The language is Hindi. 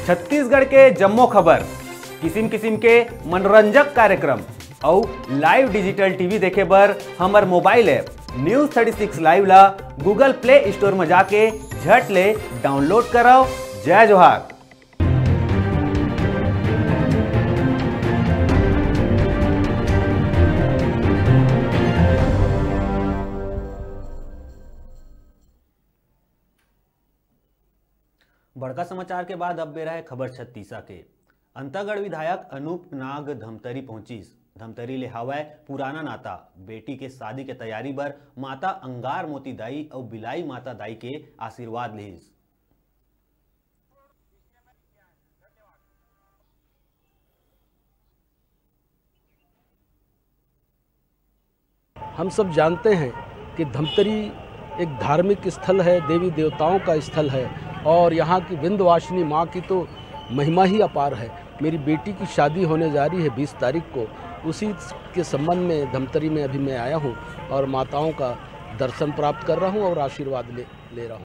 छत्तीसगढ़ के जम्मो खबर, किसिम किसिम के मनोरंजक कार्यक्रम और लाइव डिजिटल टीवी देखे बर हमर मोबाइल ऐप न्यूज़ 36 लाइव ला गूगल प्ले स्टोर में जाके झट ले डाउनलोड कराओ। जय जोहार। बड़का समाचार के बाद अब बेरा है खबर छत्तीसा के। अंतागढ़ विधायक अनूप नाग धमतरी पहुंचिस। धमतरी ले हवय पुराना नाता। बेटी के शादी के तैयारी बर माता अंगार मोती दाई और बिलाई माता दाई के आशीर्वाद लिहिस। हम सब जानते हैं कि धमतरी एक धार्मिक स्थल है, देवी देवताओं का स्थल है और यहाँ की विंध्यवासिनी माँ की तो महिमा ही अपार है। मेरी बेटी की शादी होने जा रही है 20 तारीख को, उसी के संबंध में धमतरी में अभी मैं आया हूँ और माताओं का दर्शन प्राप्त कर रहा हूँ और आशीर्वाद ले रहा हूँ।